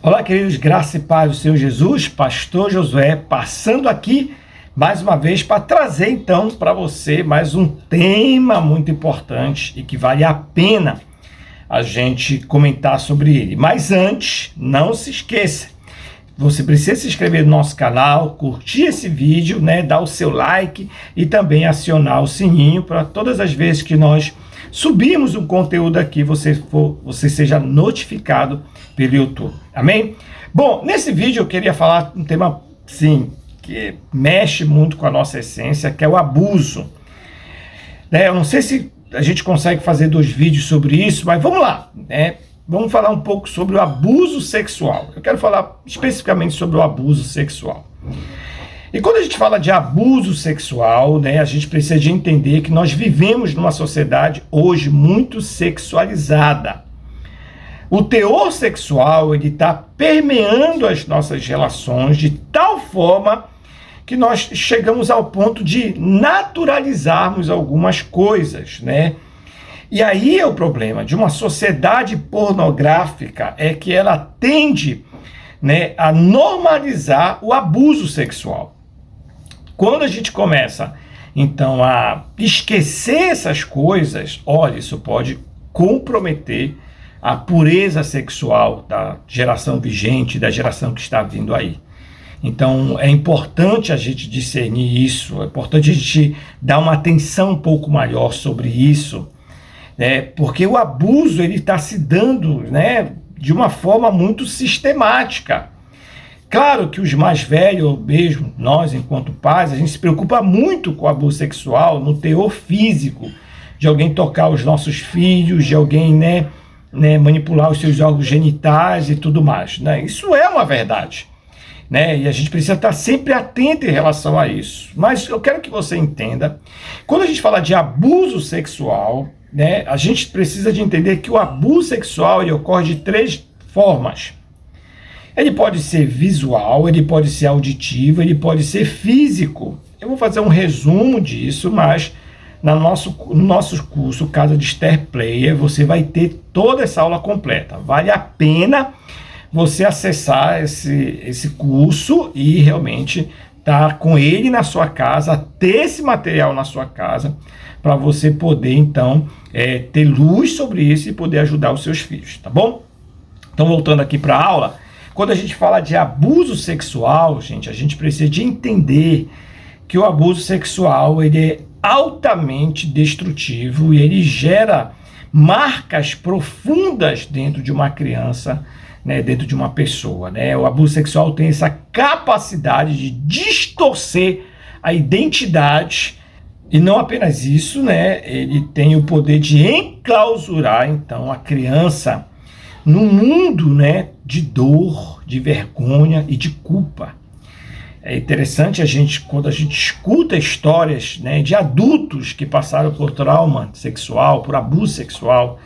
Olá, queridos, graça e paz do Senhor Jesus, Pastor Josué, passando aqui mais uma vez para trazer então para você mais um tema muito importante e que vale a pena a gente comentar sobre ele. Mas antes, não se esqueça, você precisa se inscrever no nosso canal, curtir esse vídeo, dar o seu like e também acionar o sininho para todas as vezes que nós subirmos um conteúdo aqui, você seja notificado pelo YouTube. Amém? Bom, nesse vídeo eu queria falar um tema, sim, que mexe muito com a nossa essência, que é o abuso. Eu não sei se a gente consegue fazer 2 vídeos sobre isso, mas vamos lá, Vamos falar um pouco sobre o abuso sexual. Eu quero falar especificamente sobre o abuso sexual. E quando a gente fala de abuso sexual, a gente precisa de entender que nós vivemos numa sociedade hoje muito sexualizada. O teor sexual, ele está permeando as nossas relações de tal forma que nós chegamos ao ponto de naturalizarmos algumas coisas, E aí é o problema de uma sociedade pornográfica, é que ela tende, a normalizar o abuso sexual. Quando a gente começa, então, a esquecer essas coisas, olha, isso pode comprometer a pureza sexual da geração vigente, da geração que está vindo aí. Então, é importante a gente discernir isso, é importante a gente dar uma atenção um pouco maior sobre isso, porque o abuso ele está se dando, de uma forma muito sistemática. Claro que os mais velhos, mesmo nós enquanto pais, a gente se preocupa muito com o abuso sexual, no teor físico, de alguém tocar os nossos filhos, de alguém manipular os seus órgãos genitais e tudo mais. Isso é uma verdade. E a gente precisa estar sempre atento em relação a isso. Mas eu quero que você entenda, quando a gente fala de abuso sexual, a gente precisa de entender que o abuso sexual ele ocorre de 3 formas. Ele pode ser visual, ele pode ser auditivo, ele pode ser físico. Eu vou fazer um resumo disso, mas no nosso curso Casa de Star Player, você vai ter toda essa aula completa. Vale a pena você acessar esse curso e realmente estar com ele na sua casa, ter esse material na sua casa, para você poder, então, ter luz sobre isso e poder ajudar os seus filhos, tá bom? Então, voltando aqui para a aula, quando a gente fala de abuso sexual, gente, a gente precisa de entender que o abuso sexual ele é altamente destrutivo e ele gera marcas profundas dentro de uma criança, dentro de uma pessoa. O abuso sexual tem essa capacidade de distorcer a identidade e não apenas isso, ele tem o poder de enclausurar, então, a criança num mundo, de dor, de vergonha e de culpa. É interessante quando a gente escuta histórias, de adultos que passaram por trauma sexual, por abuso sexual.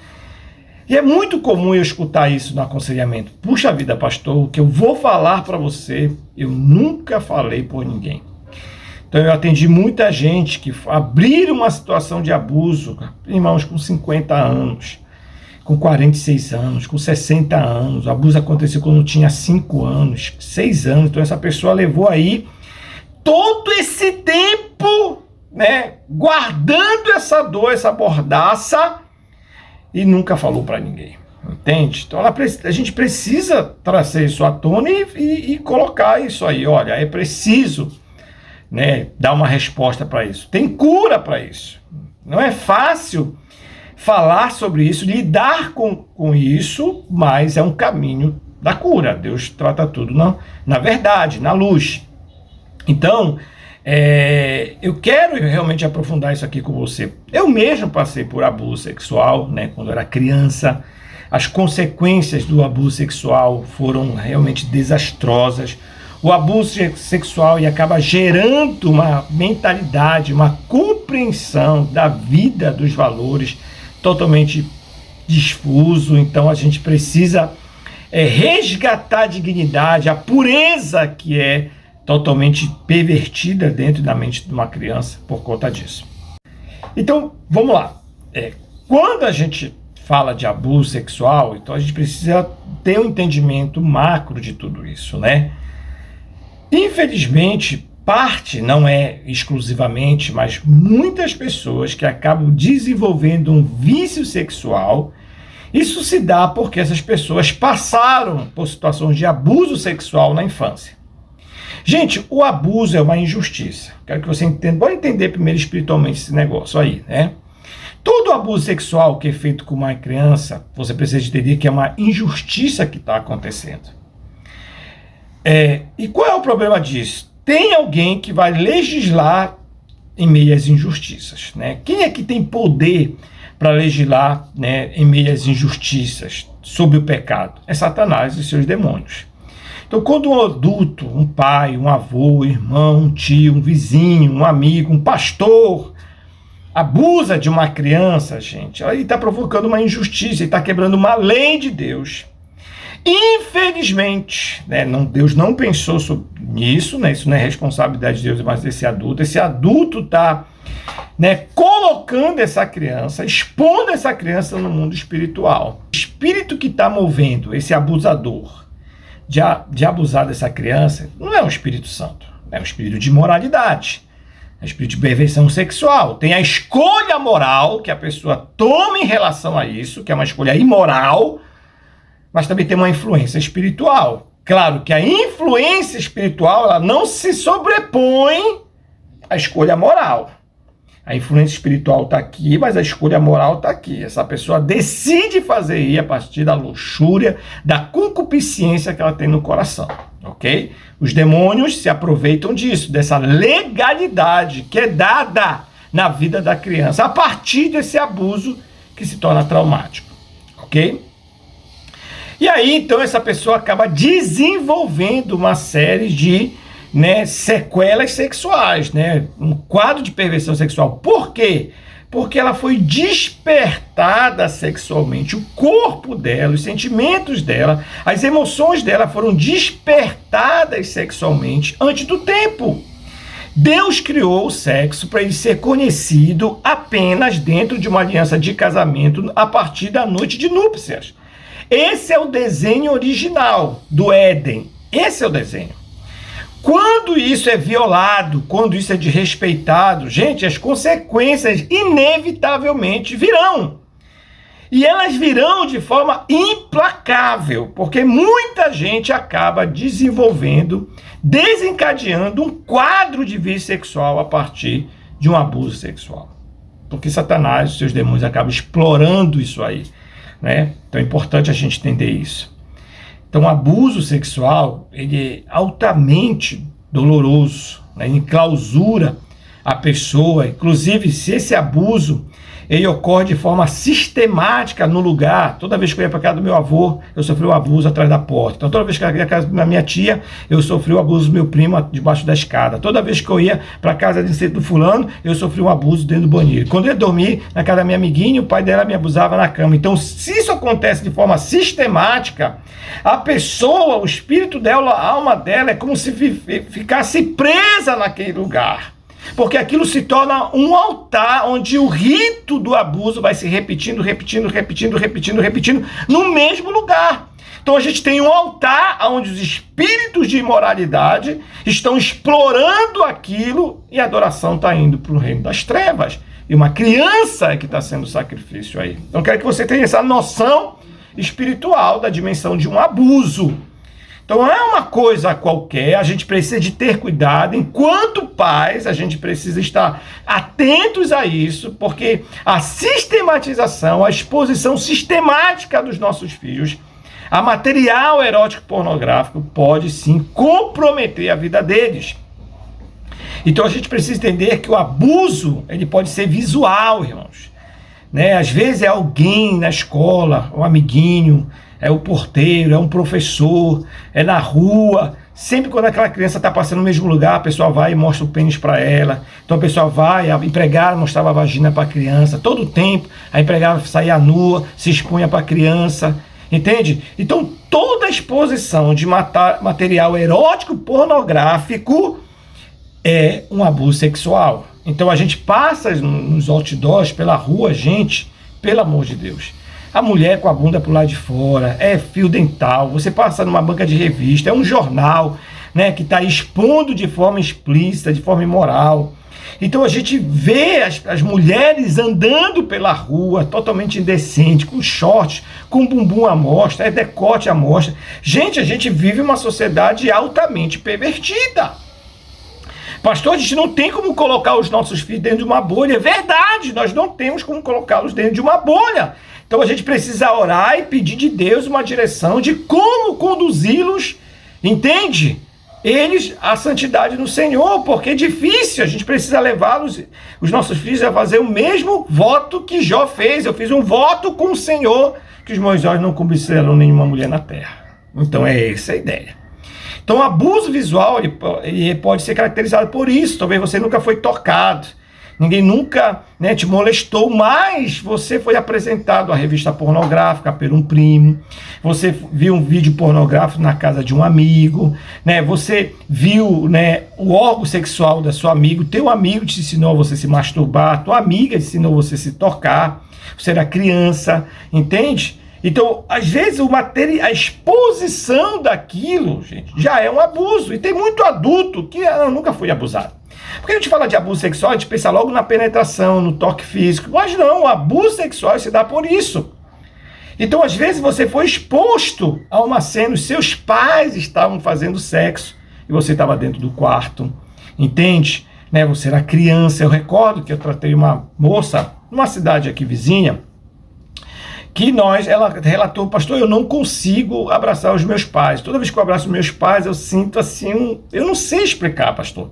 E é muito comum eu escutar isso no aconselhamento. Puxa vida, pastor, o que eu vou falar para você, eu nunca falei por ninguém. Então eu atendi muita gente que abriram uma situação de abuso, irmãos com 50 anos, com 46 anos, com 60 anos. O abuso aconteceu quando tinha 5 anos, 6 anos. Então essa pessoa levou aí todo esse tempo, guardando essa dor, essa mordaça, e nunca falou para ninguém, entende? Então a gente precisa trazer isso à tona e colocar isso aí. Olha, é preciso, dar uma resposta para isso. Tem cura para isso. Não é fácil falar sobre isso, lidar com isso, mas é um caminho da cura. Deus trata tudo na verdade, na luz. Então, eu quero realmente aprofundar isso aqui com você. Eu mesmo passei por abuso sexual, quando eu era criança. As consequências do abuso sexual foram realmente desastrosas. O abuso sexual acaba gerando uma mentalidade, uma compreensão da vida, dos valores totalmente difuso. Então a gente precisa resgatar a dignidade, a pureza que é totalmente pervertida dentro da mente de uma criança por conta disso. Então, vamos lá. Quando a gente fala de abuso sexual, então a gente precisa ter um entendimento macro de tudo isso, né? Infelizmente, parte, não é exclusivamente, mas muitas pessoas que acabam desenvolvendo um vício sexual, isso se dá porque essas pessoas passaram por situações de abuso sexual na infância. Gente, o abuso é uma injustiça. Quero que você entenda, pode entender primeiro espiritualmente esse negócio aí, né? Todo abuso sexual que é feito com uma criança, você precisa entender que é uma injustiça que está acontecendo. E qual é o problema disso? Tem alguém que vai legislar em meio às injustiças, né? Quem é que tem poder para legislar, né, em meio às injustiças sobre o pecado? É Satanás e seus demônios. Então, quando um adulto, um pai, um avô, um irmão, um tio, um vizinho, um amigo, um pastor, abusa de uma criança, gente, ele está provocando uma injustiça, ele está quebrando uma lei de Deus. Infelizmente, né, Deus não pensou nisso, né, isso não é responsabilidade de Deus, mas desse adulto. Esse adulto está, né, colocando essa criança, expondo essa criança no mundo espiritual. O espírito que está movendo esse abusador de abusar dessa criança não é um Espírito Santo, é um espírito de imoralidade, é um espírito de perversão sexual. Tem a escolha moral que a pessoa toma em relação a isso, que é uma escolha imoral, mas também tem uma influência espiritual. Claro que a influência espiritual ela não se sobrepõe à escolha moral. A influência espiritual está aqui, mas a escolha moral está aqui. Essa pessoa decide fazer isso a partir da luxúria, da concupiscência que ela tem no coração, ok? Os demônios se aproveitam disso, dessa legalidade que é dada na vida da criança, a partir desse abuso que se torna traumático, ok? E aí, então, essa pessoa acaba desenvolvendo uma série de, né, sequelas sexuais, né, um quadro de perversão sexual. Por quê? Porque ela foi despertada sexualmente, o corpo dela, os sentimentos dela, as emoções dela foram despertadas sexualmente antes do tempo. Deus criou o sexo para ele ser conhecido apenas dentro de uma aliança de casamento a partir da noite de núpcias. Esse é o desenho original do Éden. Esse é o desenho. Quando isso é violado, quando isso é desrespeitado, gente, as consequências inevitavelmente virão. E elas virão de forma implacável, porque muita gente acaba desenvolvendo, desencadeando um quadro de vício sexual a partir de um abuso sexual. Porque Satanás e seus demônios acabam explorando isso aí, né? Então é importante a gente entender isso. Então o abuso sexual ele é altamente doloroso, né? Ele clausura a pessoa. Inclusive, se esse abuso ele ocorre de forma sistemática no lugar. Toda vez que eu ia para casa do meu avô, eu sofri um abuso atrás da porta. Então, toda vez que eu ia para casa da minha tia, eu sofri o abuso do meu primo debaixo da escada. Toda vez que eu ia para casa do fulano, eu sofri um abuso dentro do banheiro. Quando eu ia dormir na casa da minha amiguinha, o pai dela me abusava na cama. Então, se isso acontece de forma sistemática, a pessoa, o espírito dela, a alma dela, é como se ficasse presa naquele lugar. Porque aquilo se torna um altar onde o rito do abuso vai se repetindo no mesmo lugar. Então a gente tem um altar onde os espíritos de imoralidade estão explorando aquilo e a adoração está indo para o reino das trevas. E uma criança é que está sendo sacrifício aí. Então quero que você tenha essa noção espiritual da dimensão de um abuso. Então não é uma coisa qualquer, a gente precisa de ter cuidado, enquanto pais a gente precisa estar atentos a isso, porque a sistematização, a exposição sistemática dos nossos filhos a material erótico pornográfico pode sim comprometer a vida deles. Então a gente precisa entender que o abuso ele pode ser visual, irmãos, né? Às vezes é alguém na escola, um amiguinho, é o porteiro, é um professor, é na rua. Sempre quando aquela criança está passando no mesmo lugar, a pessoa vai e mostra o pênis para ela. Então a pessoa vai, a empregada mostrava a vagina para a criança. Todo o tempo a empregada saía nua, se expunha para a criança. Entende? Então toda a exposição de material erótico pornográfico é um abuso sexual. Então a gente passa nos outdoors pela rua, gente, pelo amor de Deus. a mulher com a bunda pro lado de fora, é fio dental, você passa numa banca de revista, é um jornal, né, que está expondo de forma explícita, de forma imoral. Então a gente vê as mulheres andando pela rua, totalmente indecente, com shorts, com bumbum à mostra, decote à mostra. Gente, a gente vive uma sociedade altamente pervertida. Pastor, a gente não tem como colocar os nossos filhos dentro de uma bolha. É verdade, nós não temos como colocá-los dentro de uma bolha. Então a gente precisa orar e pedir de Deus uma direção de como conduzi-los, entende? Eles à santidade no Senhor, porque é difícil, a gente precisa levá-los, os nossos filhos, a fazer o mesmo voto que Jó fez. Eu fiz um voto com o Senhor, que os meus olhos não cobiçarão nenhuma mulher na terra. Então é essa a ideia. Então o abuso visual ele pode ser caracterizado por isso. Talvez você nunca foi tocado, ninguém nunca, né, te molestou, mas você foi apresentado à revista pornográfica por um primo, você viu um vídeo pornográfico na casa de um amigo, né, você viu, né, o órgão sexual da sua amigo, teu amigo te ensinou a você se masturbar, tua amiga te ensinou você se tocar, você era criança, entende? Então, às vezes, a exposição daquilo, gente, já é um abuso. E tem muito adulto que nunca foi abusado. Porque a gente fala de abuso sexual, a gente pensa logo na penetração, no toque físico. Mas não, o abuso sexual se dá por isso. Então, às vezes, você foi exposto a uma cena, os seus pais estavam fazendo sexo e você estava dentro do quarto, entende? Né? Você era criança. Eu recordo que eu tratei uma moça numa cidade aqui vizinha, que ela relatou, pastor, eu não consigo abraçar os meus pais. Toda vez que eu abraço os meus pais, eu sinto assim, eu não sei explicar, pastor.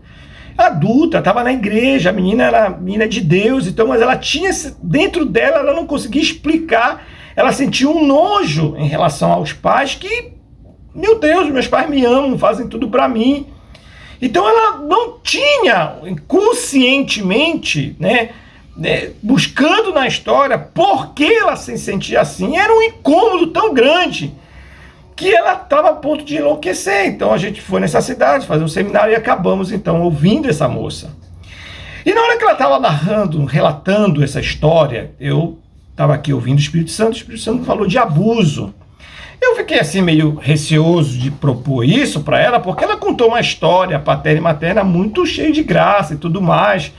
Adulta, estava na igreja, a menina era menina de Deus, então, mas ela tinha, dentro dela, ela não conseguia explicar, ela sentia um nojo em relação aos pais, que, meu Deus, meus pais me amam, fazem tudo para mim. Então ela não tinha, conscientemente, né, buscando na história por que ela se sentia assim. Era um incômodo tão grande que ela estava a ponto de enlouquecer. Então a gente foi nessa cidade fazer um seminário e acabamos então ouvindo essa moça. E na hora que ela estava relatando essa história, eu estava aqui ouvindo o Espírito Santo falou de abuso. Eu fiquei assim meio receoso de propor isso para ela, porque ela contou uma história paterna e materna muito cheia de graça e tudo mais,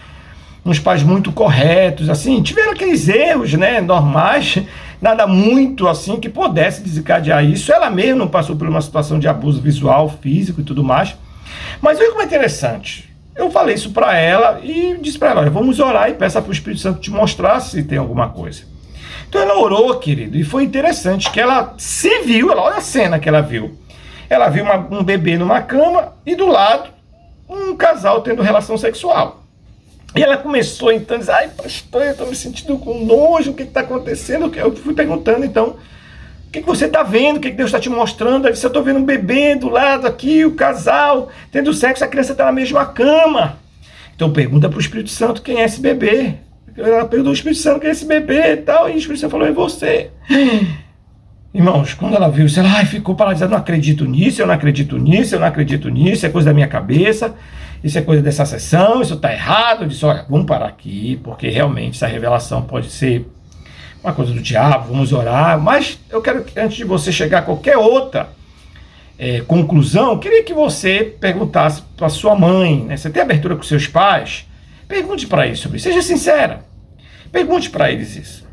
uns pais muito corretos, assim, tiveram aqueles erros, né, normais, nada muito assim que pudesse desencadear isso. Ela mesma não passou por uma situação de abuso visual, físico e tudo mais. Mas olha como é interessante. Eu falei isso para ela e disse para ela, olha, vamos orar e peça para o Espírito Santo te mostrar se tem alguma coisa. Então ela orou, querido, e foi interessante que ela se viu, olha a cena que ela viu. Ela viu um bebê numa cama e do lado um casal tendo relação sexual. E ela começou então a dizer, ai pastor, eu estou me sentindo com nojo, o que está acontecendo? Eu fui perguntando então, o que você está vendo, o que Deus está te mostrando? Ela disse, eu estou vendo um bebê do lado aqui, o casal, tendo sexo, a criança está na mesma cama. Então pergunta para o Espírito Santo quem é esse bebê. Ela perguntou ao Espírito Santo quem é esse bebê e tal, e o Espírito Santo falou, é você. Irmãos, quando ela viu isso, ela ficou paralisada, não acredito nisso, eu não acredito nisso, eu não acredito nisso, é coisa da minha cabeça. Isso é coisa dessa sessão, isso está errado. Eu disse, olha, vamos parar aqui, porque realmente essa revelação pode ser uma coisa do diabo, vamos orar. Mas eu quero que antes de você chegar a qualquer outra conclusão, eu queria que você perguntasse para sua mãe, né? Você tem abertura com seus pais? Pergunte para eles sobre isso, seja sincera. Pergunte para eles isso.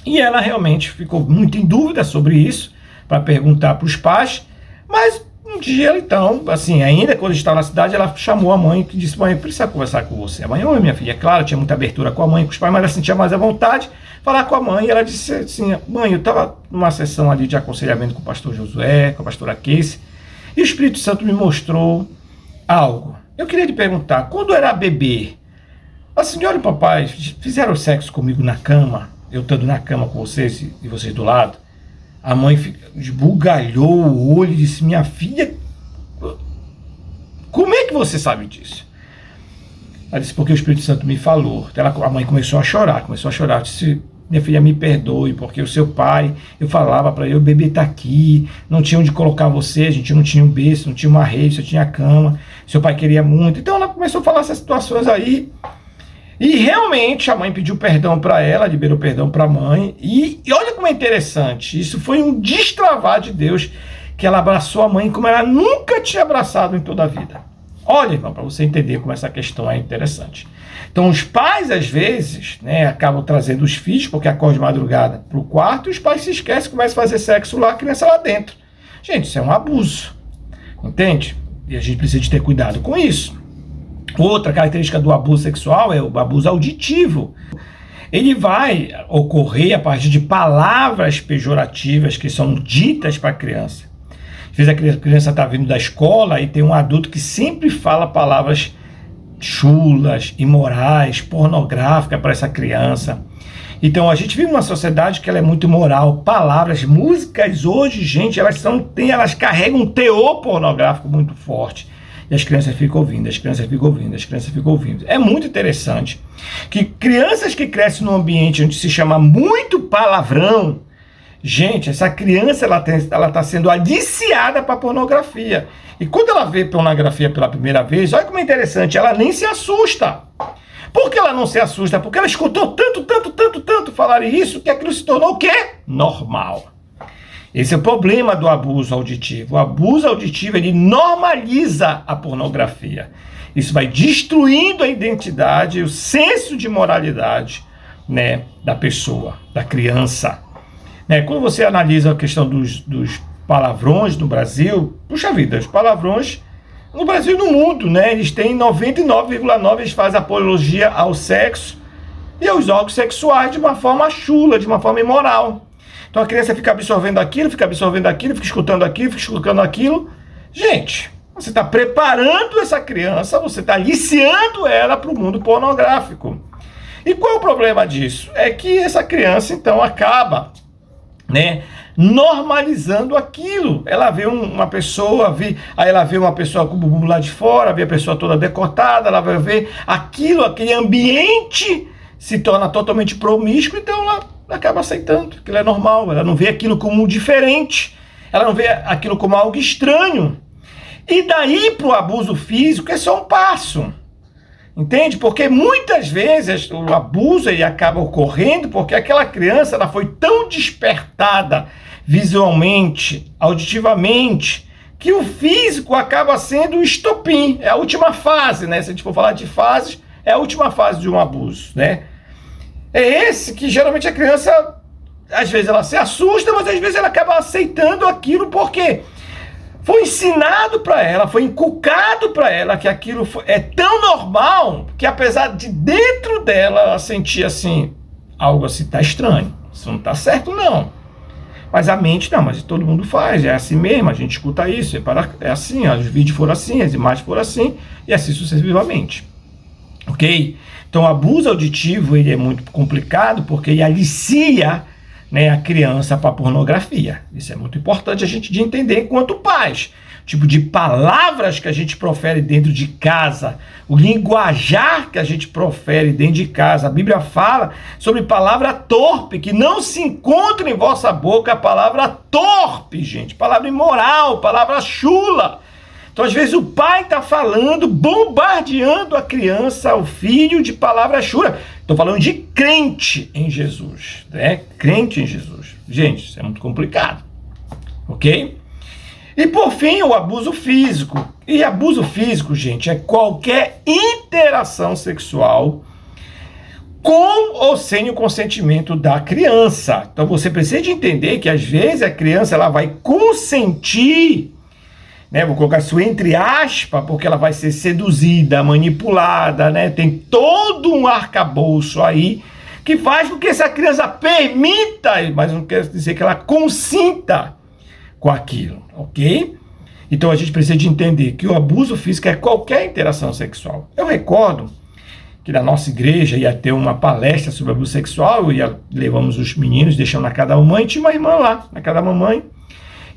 E ela realmente ficou muito em dúvida sobre isso, para perguntar para os pais, mas um dia, então, assim, ainda quando estava na cidade, ela chamou a mãe e disse, mãe, eu preciso conversar com você. A mãe, oi, minha filha, claro, tinha muita abertura com a mãe, com os pais, mas ela sentia mais à vontade falar com a mãe. E ela disse assim, mãe, eu estava numa sessão ali de aconselhamento com o pastor Josué, com a pastora Casey, e o Espírito Santo me mostrou algo. Eu queria lhe perguntar, quando era bebê, a senhora e o papai fizeram sexo comigo na cama, eu estando na cama com vocês e vocês do lado? A mãe esbugalhou o olho e disse, minha filha, como é que você sabe disso? Ela disse, porque o Espírito Santo me falou. A mãe começou a chorar. Disse, minha filha, me perdoe, porque o seu pai, eu falava para ele, o bebê está aqui, não tinha onde colocar você, a gente não tinha um berço, não tinha uma rede, só tinha cama, seu pai queria muito. Então ela começou a falar essas situações aí. E realmente a mãe pediu perdão para ela, liberou perdão para a mãe. E olha como é interessante, isso foi um destravar de Deus, que ela abraçou a mãe como ela nunca tinha abraçado em toda a vida. Olha, irmão, para você entender como essa questão é interessante. Então os pais, às vezes, acabam trazendo os filhos, porque acordam de madrugada para o quarto, e os pais se esquecem, começam a fazer sexo lá, a criança lá dentro. Gente, isso é um abuso, entende? E a gente precisa de ter cuidado com isso. Outra característica do abuso sexual é o abuso auditivo. Ele vai ocorrer a partir de palavras pejorativas que são ditas para a criança. Às vezes a criança está vindo da escola e tem um adulto que sempre fala palavras chulas, imorais, pornográficas para essa criança. Então a gente vive numa sociedade que ela é muito imoral. Palavras, músicas hoje, gente, elas carregam um teor pornográfico muito forte. E as crianças ficam ouvindo, as crianças ficam ouvindo, as crianças ficam ouvindo. É muito interessante que crianças que crescem num ambiente onde se chama muito palavrão, gente, essa criança ela está sendo aliciada para pornografia. E quando ela vê pornografia pela primeira vez, olha como é interessante, ela nem se assusta. Por que ela não se assusta? Porque ela escutou tanto falarem isso, que aquilo se tornou o quê? Normal. Esse é o problema do abuso auditivo. O abuso auditivo, ele normaliza a pornografia. Isso vai destruindo a identidade, o senso de moralidade, da pessoa, da criança. Quando você analisa a questão dos palavrões no Brasil, puxa vida, os palavrões no Brasil e no mundo, eles têm 99,9%, eles fazem apologia ao sexo e aos órgãos sexuais de uma forma chula, de uma forma imoral. Então a criança fica absorvendo aquilo, fica escutando aquilo. Gente, você está preparando essa criança, você está aliciando ela para o mundo pornográfico. E qual é o problema disso? É que essa criança, então, acaba, normalizando aquilo. Ela vê uma pessoa, aí ela vê uma pessoa com o bumbum lá de fora, vê a pessoa toda decotada, ela vai ver aquilo, aquele ambiente se torna totalmente promíscuo, então ela acaba aceitando, aquilo é normal, ela não vê aquilo como diferente, ela não vê aquilo como algo estranho. E daí para o abuso físico é só um passo, entende? Porque muitas vezes o abuso ele acaba ocorrendo porque aquela criança ela foi tão despertada visualmente, auditivamente, que o físico acaba sendo o estopim, é a última fase, Se a gente for falar de fases, é a última fase de um abuso, É esse que geralmente a criança, às vezes ela se assusta, mas às vezes ela acaba aceitando aquilo porque foi ensinado para ela, foi inculcado para ela que aquilo é tão normal que apesar de dentro dela ela sentir assim, algo assim tá estranho, isso não tá certo não. Mas a mente não, mas todo mundo faz, é assim mesmo, a gente escuta isso, é assim, os vídeos foram assim, as imagens foram assim e assim sucessivamente. Ok? Então o abuso auditivo ele é muito complicado porque ele alicia a criança para a pornografia. Isso é muito importante a gente de entender enquanto pais. O tipo de palavras que a gente profere dentro de casa, o linguajar que a gente profere dentro de casa. A Bíblia fala sobre palavra torpe, que não se encontra em vossa boca a palavra torpe, gente. Palavra imoral, palavra chula. Então, às vezes, o pai está falando, bombardeando a criança, o filho, de palavra chula. Estou falando de crente em Jesus, Crente em Jesus. Gente, isso é muito complicado, ok? E, por fim, o abuso físico. E abuso físico, gente, é qualquer interação sexual com ou sem o consentimento da criança. Então, você precisa de entender que, às vezes, a criança ela vai consentir, vou colocar isso entre aspas, porque ela vai ser seduzida, manipulada, tem todo um arcabouço aí que faz com que essa criança permita, mas não quer dizer que ela consinta com aquilo, ok? Então a gente precisa de entender que o abuso físico é qualquer interação sexual. Eu recordo que na nossa igreja ia ter uma palestra sobre abuso sexual, levamos os meninos, deixamos na casa da mamãe, tinha uma irmã lá, na casa da mamãe.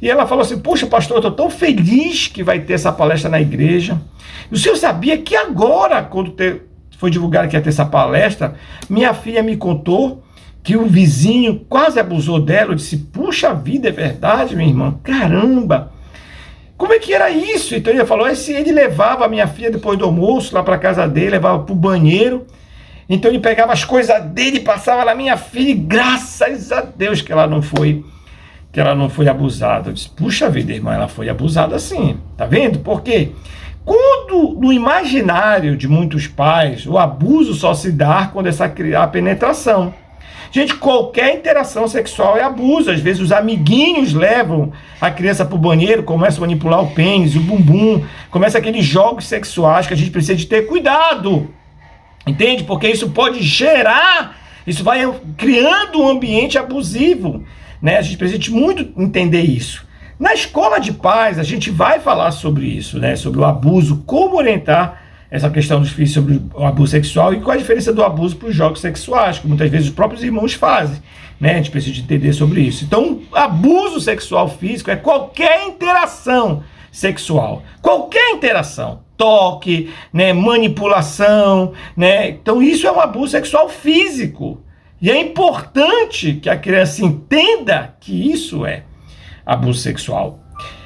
E ela falou assim, puxa pastor, eu estou tão feliz que vai ter essa palestra na igreja. E o senhor sabia que agora, quando foi divulgado que ia ter essa palestra, minha filha me contou que o vizinho quase abusou dela. Eu disse, puxa vida, é verdade, minha irmã? Caramba! Como é que era isso? Então ele falou, ele levava a minha filha depois do almoço lá para casa dele, levava para o banheiro, Então ele pegava as coisas dele e passava na minha filha, e graças a Deus que ela não foi abusada. Eu disse, puxa vida, irmã, ela foi abusada sim. Tá vendo? Por quê? Quando no imaginário de muitos pais, o abuso só se dá quando a penetração. Gente, qualquer interação sexual é abuso. Às vezes os amiguinhos levam a criança para o banheiro, começam a manipular o pênis, o bumbum, começa aqueles jogos sexuais que a gente precisa de ter cuidado. Entende? Porque isso pode gerar, isso vai criando um ambiente abusivo, né? A gente precisa de muito entender isso. Na escola de pais, a gente vai falar sobre isso, né? Sobre o abuso, como orientar essa questão dos filhos sobre o abuso sexual e qual a diferença do abuso para os jogos sexuais, que muitas vezes os próprios irmãos fazem, né? A gente precisa de entender sobre isso. Então, abuso sexual físico é qualquer interação sexual, qualquer interação, toque, né? Manipulação, né? Então, isso é um abuso sexual físico. E é importante que a criança entenda que isso é abuso sexual.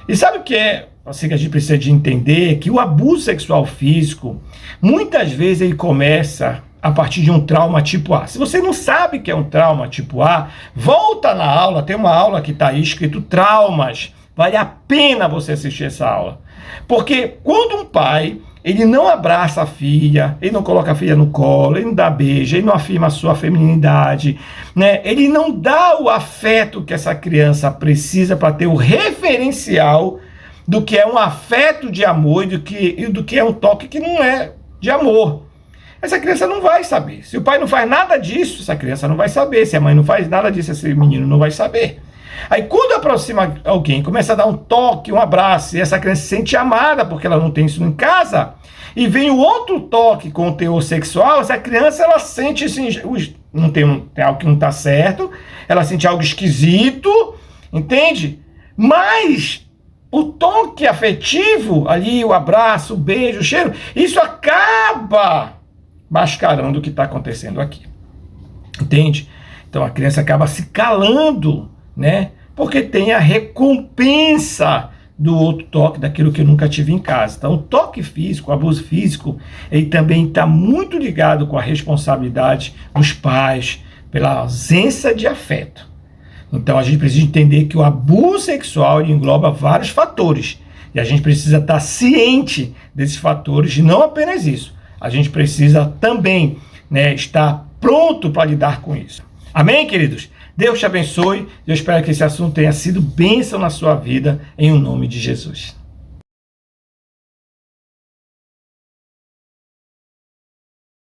E sabe o que é assim que a gente precisa de entender? Que o abuso sexual físico, muitas vezes ele começa a partir de um trauma tipo A. Se você não sabe que é um trauma tipo A, volta na aula, tem uma aula que está aí escrito traumas. Vale a pena você assistir essa aula. Porque quando um pai, ele não abraça a filha, ele não coloca a filha no colo, ele não dá beijo, ele não afirma a sua feminilidade, né? Ele não dá o afeto que essa criança precisa para ter o referencial do que é um afeto de amor e do que é um toque que não é de amor. Essa criança não vai saber. Se o pai não faz nada disso, essa criança não vai saber. Se a mãe não faz nada disso, esse menino não vai saber. Aí quando aproxima alguém, começa a dar um toque, um abraço, e essa criança se sente amada porque ela não tem isso em casa, e vem o outro toque com o teor sexual, essa criança ela sente assim, tem algo que não está certo, ela sente algo esquisito, entende? Mas o toque afetivo, ali o abraço, o beijo, o cheiro, isso acaba mascarando o que está acontecendo aqui, entende? Então a criança acaba se calando, né? Porque tem a recompensa do outro toque, daquilo que eu nunca tive em casa. Então, o toque físico, o abuso físico, ele também está muito ligado com a responsabilidade dos pais pela ausência de afeto. Então, a gente precisa entender que o abuso sexual ele engloba vários fatores. E a gente precisa estar ciente desses fatores, e não apenas isso. A gente precisa também, né, estar pronto para lidar com isso. Amém, queridos? Deus te abençoe. Eu espero que esse assunto tenha sido bênção na sua vida, em nome de Jesus.